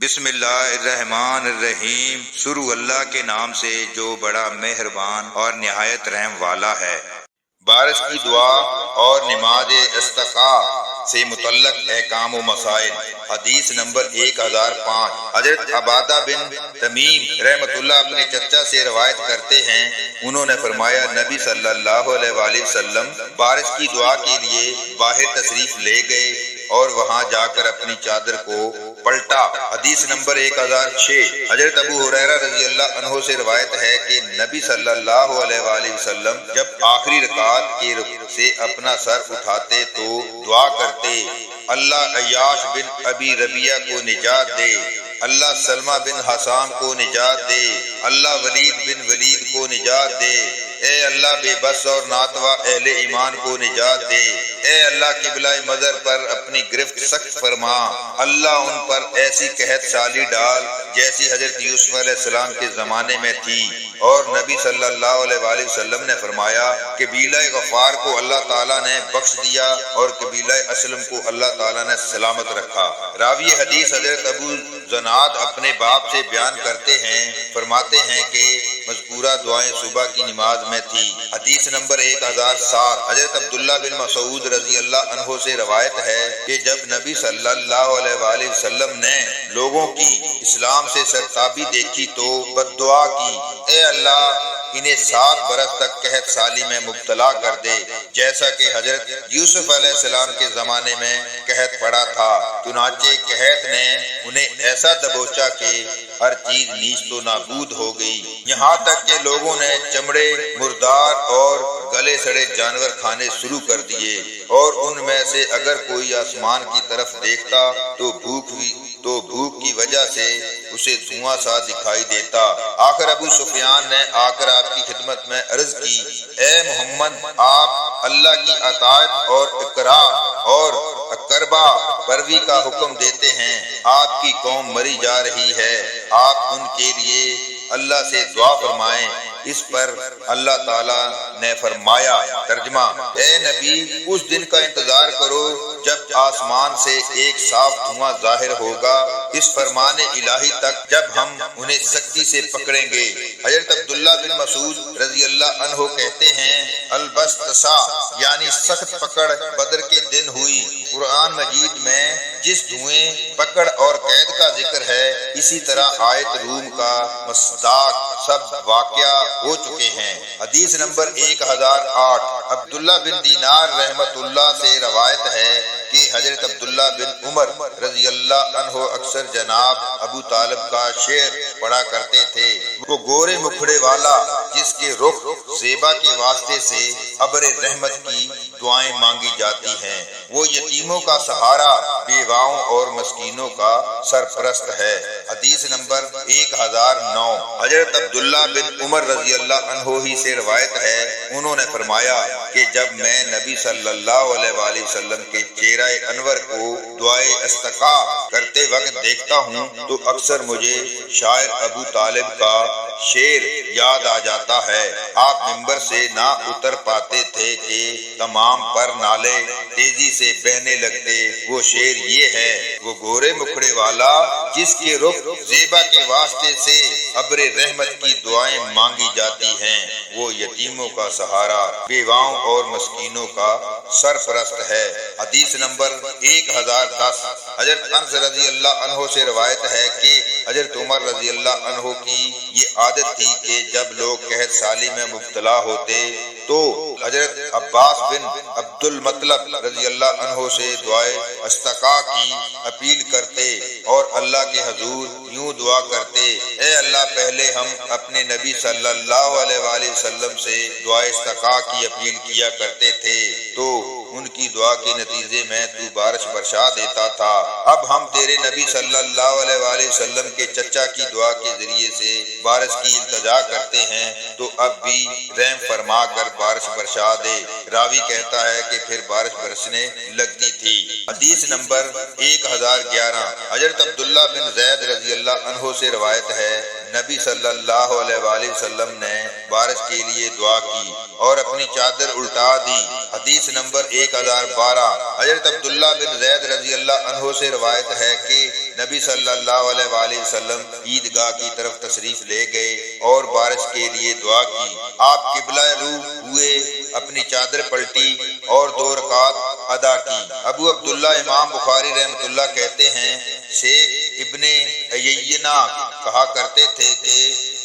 بسم اللہ الرحمن الرحیم، شروع اللہ کے نام سے جو بڑا مہربان اور نہایت رحم والا ہے۔ بارش کی دعا اور نماز استسقاء سے متعلق احکام و مسائل۔ حدیث نمبر 1005۔ حضرت عبادہ بن تمیم رحمۃ اللہ اپنے چچا سے روایت کرتے ہیں، انہوں نے فرمایا نبی صلی اللہ علیہ وآلہ وسلم بارش کی دعا کے لیے باہر تشریف لے گئے اور وہاں جا کر اپنی چادر کو پلٹا۔ حدیث نمبر 1006۔ حضرت ابو ہریرہ رضی اللہ عنہ سے روایت ہے کہ نبی صلی اللہ علیہ وآلہ وسلم جب آخری رکعت کے رکوع سے اپنا سر اٹھاتے تو دعا کرتے، اللہ عیاش بن ابی ربیعہ کو نجات دے، اللہ سلمہ بن حسام کو نجات دے، اللہ ولید بن ولید کو نجات دے، اے اللہ بے بس اور ناتوا اہل ایمان کو نجات دے، اے اللہ قبلہ مظہر پر اپنی گرفت سخت فرما، اللہ ان پر ایسی قحط سالی ڈال جیسی حضرت یوسف علیہ السلام کے زمانے میں تھی۔ اور نبی صلی اللہ علیہ وآلہ وسلم نے فرمایا قبیلہ غفار کو اللہ تعالیٰ نے بخش دیا اور قبیلہ اسلم کو اللہ تعالیٰ نے سلامت رکھا۔ راوی حدیث حضرت ابو زناد اپنے باپ سے بیان کرتے ہیں، فرماتے ہیں کہ مذکورہ دعائیں صبح کی نماز میں تھی۔ حدیث نمبر 1007۔ حضرت عبداللہ بن مسعود رضی اللہ عنہ سے روایت ہے کہ جب نبی صلی اللہ علیہ وآلہ وسلم نے لوگوں کی اسلام سے سرتابی دیکھی تو بددعا کی، اے اللہ انہیں 7 برس تک قحط سالی میں مبتلا کر دے جیسا کہ حضرت یوسف علیہ السلام کے زمانے میں قحط پڑا تھا۔ چنانچہ قحط نے انہیں ایسا دبوچا کہ ہر چیز نیست و نابود ہو گئی، یہاں تک کہ لوگوں نے چمڑے مردار اور گلے سڑے جانور کھانے شروع کر دیے، اور ان میں سے اگر کوئی آسمان کی طرف دیکھتا تو بھوک کی وجہ سے اسے دھواں سا دکھائی دیتا۔ آخر ابو سفیان نے آ کر آپ کی خدمت میں عرض کی، اے محمد، آپ اللہ کی اطاعت اور اقرا اور اقربا پروی کا حکم دیتے ہیں، آپ کی قوم مری جا رہی ہے، آپ ان کے لیے اللہ سے دعا فرمائیں۔ اس پر اللہ تعالیٰ نے فرمایا، ترجمہ، اے نبی اس دن کا انتظار کرو جب آسمان سے ایک صاف دھواں ظاہر ہوگا اس فرمان الہی تک جب ہم انہیں سختی سے پکڑیں گے۔ حضرت عبداللہ بن مسعود رضی اللہ عنہ کہتے ہیں البستسا یعنی سخت پکڑ بدر کے دن ہوئی۔ قرآن مجید میں جس دھوئیں پکڑ اور قید کا ذکر ہے اسی طرح آیت روم کا مصداق سب واقعہ ہو چکے ہیں۔ حدیث نمبر 1008۔ عبداللہ بن دینار رحمت اللہ سے روایت ہے کہ حضرت عبداللہ بن عمر رضی اللہ عنہ اکثر جناب ابو طالب کا شعر پڑھا کرتے تھے، وہ گورے مکھڑے والا جس کے رخ زیبا کے واسطے سے ابر رحمت کی دعائیں مانگی جاتی ہیں، وہ یتیموں کا سہارا، بیواؤں اور مسکینوں کا سرپرست ہے۔ حدیث نمبر 1009۔ حضرت عبداللہ بن عمر رضی اللہ عنہ ہی سے روایت ہے، انہوں نے فرمایا کہ جب میں نبی صلی اللہ علیہ وآلہ وسلم کے چہرہ انور کو دعائے استسقاء کرتے وقت دیکھتا ہوں تو اکثر مجھے شاعر ابو طالب کا شعر یاد آ جاتا ہے، آپ ممبر سے نہ اتر پاتے تھے کہ تمام پر نالے تیزی سے بہنے لگتے۔ وہ شعر یہ ہے، وہ گورے مکھڑے والا جس کے رخ زیبا کے واسطے سے ابر رحمت کی دعائیں مانگی جاتی ہیں، وہ یتیموں کا سہارا، بیواؤں اور مسکینوں کا سرپرست ہے۔ حدیث نمبر 1010۔ حضرت انس رضی اللہ عنہ سے روایت ہے کہ حضرت عمر رضی اللہ عنہ کی یہ عادت تھی کہ جب لوگ قحط سالی میں مبتلا ہوتے تو حضرت عباس بن عبد المطلب رضی اللہ عنہ سے دعائے استسقاء کی اپیل کرتے اور اللہ کے حضور یوں دعا کرتے، اے اللہ پہلے ہم اپنے نبی صلی اللہ علیہ وآلہ وسلم سے دعائے استسقاء کی اپیل کیا کرتے تھے تو ان کی دعا کے نتیجے میں تو بارش برسا دیتا تھا، اب ہم تیرے نبی صلی اللہ علیہ وآلہ وسلم کے چچا کی دعا کے ذریعے سے بارش کی التجا کرتے ہیں تو اب بھی رحم فرما کر بارش برسا دے۔ راوی کہتا ہے کہ پھر بارش برسنے لگتی تھی۔ حدیث نمبر 1011۔ حضرت عبداللہ بن زید رضی اللہ عنہ سے روایت ہے، نبی صلی اللہ علیہ وآلہ وسلم نے بارش کے لیے دعا کی اور اپنی چادر الٹا دی۔ حدیث نمبر 1012۔ حضرت عبداللہ بن زید رضی اللہ عنہ سے روایت ہے کہ نبی صلی اللہ علیہ وآلہ وسلم عیدگاہ کی طرف تشریف لے گئے اور بارش کے لیے دعا کی۔ آپ قبلہ رو ہوئے، اپنی چادر پلٹی اور 2 رکعت ادا کی۔ ابو عبداللہ امام بخاری رحمۃ اللہ کہتے ہیں شیخ ابن عیینہ کہا کرتے تھے کہ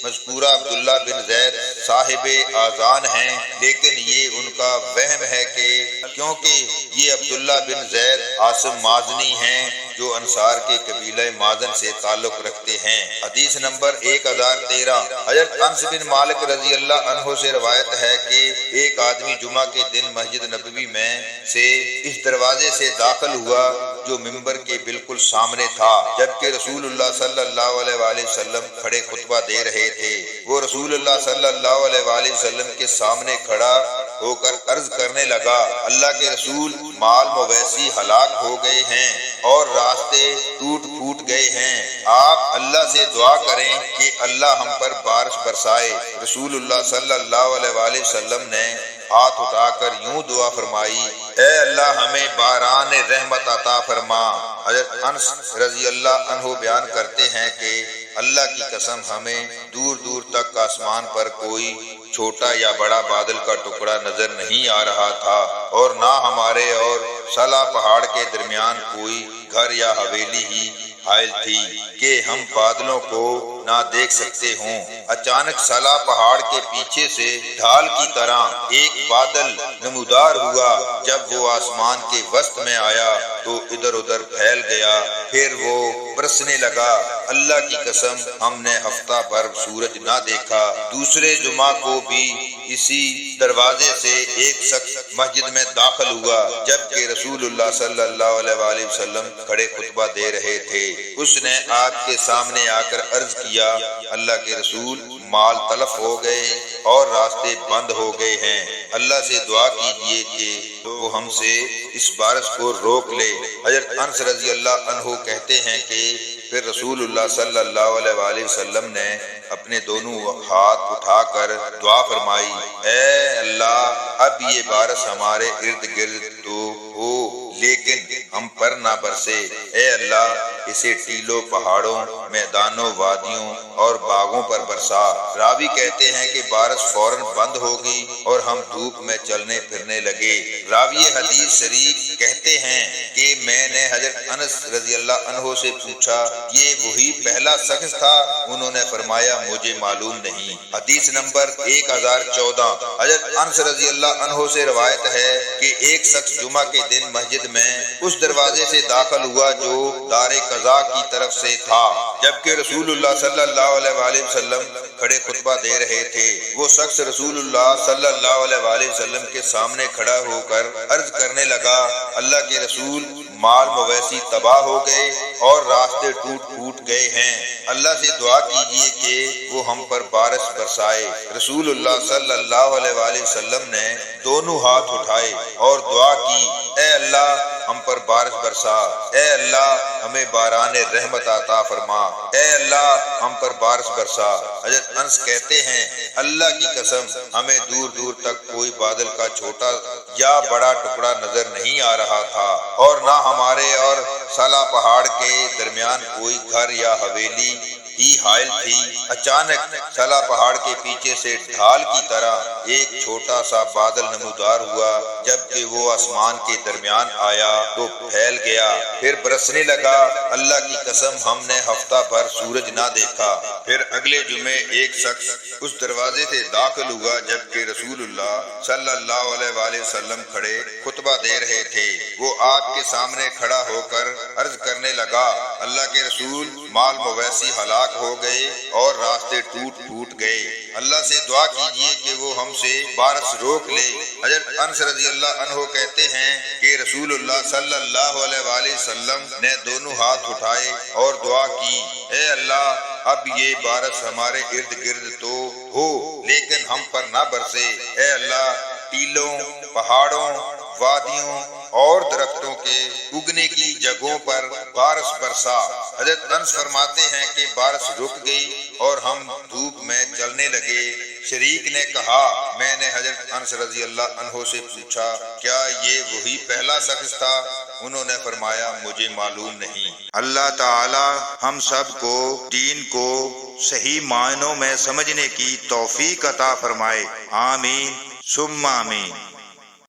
مذکورہ عبداللہ بن زید صاحب آذان ہیں، لیکن یہ ان کا وہم ہے کہ کیونکہ یہ عبداللہ بن زید عاصم مازنی ہیں جو انصار کے قبیلہ مازن سے تعلق رکھتے ہیں۔ حدیث نمبر 1013۔ حضرت انس بن مالک رضی اللہ عنہ سے روایت ہے کہ ایک آدمی جمعہ کے دن مسجد نبوی میں سے اس دروازے سے داخل ہوا جو منبر کے بالکل سامنے تھا، جبکہ رسول اللہ صلی اللہ علیہ وآلہ وسلم کھڑے خطبہ دے رہے تھے۔ وہ رسول اللہ صلی اللہ علیہ وآلہ وسلم کے سامنے کھڑا ہو کر عرض کرنے لگا، اللہ کے رسول، مال مویشی ہلاک ہو گئے ہیں اور راستے ٹوٹ پھوٹ گئے ہیں، آپ اللہ سے دعا کریں کہ اللہ ہم پر بارش برسائے۔ رسول اللہ صلی اللہ علیہ وآلہ وسلم نے ہاتھ اٹھا کر یوں دعا فرمائی، اے اللہ ہمیں باران رحمت عطا فرما۔ حضرت انس رضی اللہ عنہ بیان کرتے ہیں کہ اللہ کی قسم ہمیں دور دور تک آسمان پر کوئی چھوٹا یا بڑا بادل کا ٹکڑا نظر نہیں آ رہا تھا، اور نہ ہمارے اور سلا پہاڑ کے درمیان کوئی گھر یا حویلی ہی حائل تھی کہ ہم بادلوں کو نہ دیکھ سکتے ہوں۔ اچانک سلا پہاڑ کے پیچھے سے ڈھال کی طرح ایک بادل نمودار ہوا، جب وہ آسمان کے وسط میں آیا تو ادھر ادھر پھیل گیا، پھر وہ برسنے لگا۔ اللہ کی قسم ہم نے ہفتہ بھر سورج نہ دیکھا۔ دوسرے جمعہ کو بھی اسی دروازے سے ایک شخص مسجد میں داخل ہوا، جبکہ رسول اللہ صلی اللہ علیہ وآلہ وسلم کھڑے خطبہ دے رہے تھے۔ اس نے آپ کے سامنے آ کر عرض کیا، اللہ کے رسول، مال تلف ہو گئے اور راستے بند ہو گئے ہیں، اللہ سے دعا کیجیے کہ وہ ہم سے اس بارش کو روک لے۔ حضرت انس رضی اللہ عنہ کہتے ہیں کہ پھر رسول اللہ صلی اللہ علیہ وآلہ وسلم نے اپنے دونوں ہاتھ اٹھا کر دعا فرمائی، اے اللہ اب یہ بارش ہمارے ارد گرد تو ہو لیکن ہم پر نہ برسے، اے اللہ اسے ٹیلوں، پہاڑوں، میدانوں، وادیوں اور باغوں پر برسا۔ راوی کہتے ہیں کہ بارش فوراً بند ہوگی اور ہم دھوپ میں چلنے پھرنے لگے۔ راوی حدیث شریف کہتے ہیں کہ میں نے حضرت انس رضی اللہ عنہ سے پوچھا، یہ وہی پہلا شخص تھا؟ انہوں نے فرمایا مجھے معلوم نہیں۔ حدیث نمبر 1014۔ حضرت انس رضی اللہ عنہ سے روایت ہے کہ ایک شخص جمعہ کے دن مسجد میں اس دروازے سے داخل ہوا جو دار قضا کی طرف سے تھا، جبکہ رسول اللہ صلی اللہ علیہ وآلہ وسلم کھڑے خطبہ دے رہے تھے۔ وہ شخص رسول اللہ صلی اللہ علیہ وآلہ وسلم کے سامنے کھڑا ہو کر عرض کرنے لگا، اللہ کے رسول، مال مویشی تباہ ہو گئے اور راستے ٹوٹ پھوٹ گئے ہیں، اللہ سے دعا کیجیے کہ وہ ہم پر بارش برسائے۔ رسول اللہ صلی اللہ علیہ وآلہ وسلم نے دونوں ہاتھ اٹھائے اور دعا کی، اے اللہ ہم پر بارش برسا، اے اللہ ہمیں باران رحمت عطا فرما، اے اللہ ہم پر بارش برسا۔ حضرت انس کہتے ہیں اللہ کی قسم ہمیں دور دور تک کوئی بادل کا چھوٹا یا بڑا ٹکڑا نظر نہیں آ رہا تھا، اور نہ ہمارے اور سلا پہاڑ کے درمیان کوئی گھر یا حویلی ہی حائل تھی۔ اچانک سلا پہاڑ کے پیچھے سے ڈھال کی طرح ایک چھوٹا سا بادل نمودار ہوا، جبکہ وہ آسمان کے درمیان آیا تو پھیل گیا، پھر برسنے لگا۔ اللہ کی قسم ہم نے ہفتہ بھر سورج نہ دیکھا۔ پھر اگلے جمعے ایک شخص اس دروازے سے داخل ہوا، جبکہ رسول اللہ صلی اللہ علیہ وآلہ وسلم کھڑے خطبہ دے رہے تھے۔ وہ آپ کے سامنے کھڑا ہو کر عرض کرنے لگا، اللہ کے رسول، مال مویشی ہلاک ہو گئے اور راستے ٹوٹ پھوٹ گئے، اللہ سے دعا کیجیے کہ وہ ہم سے بارش روک لے۔ حضرت انس رضی اللہ عنہ کہتے ہیں کہ رسول اللہ صلی اللہ علیہ وآلہ وسلم نے دونوں ہاتھ اٹھائے اور دعا کی، اے اللہ اب یہ بارش ہمارے ارد گرد تو ہو لیکن ہم پر نہ برسے، اے اللہ ٹیلوں، پہاڑوں، وادیوں اور درختوں کے اگنے کی جگہوں پر بارش برسا۔ حضرت انس فرماتے ہیں کہ بارش رک گئی اور ہم دھوپ میں چلنے لگے۔ شریک نے کہا میں نے حضرت انس رضی اللہ عنہ سے پوچھا کیا یہ وہی پہلا شخص تھا؟ انہوں نے فرمایا مجھے معلوم نہیں۔ اللہ تعالی ہم سب کو دین کو صحیح معنوں میں سمجھنے کی توفیق عطا فرمائے، آمین ثم آمین۔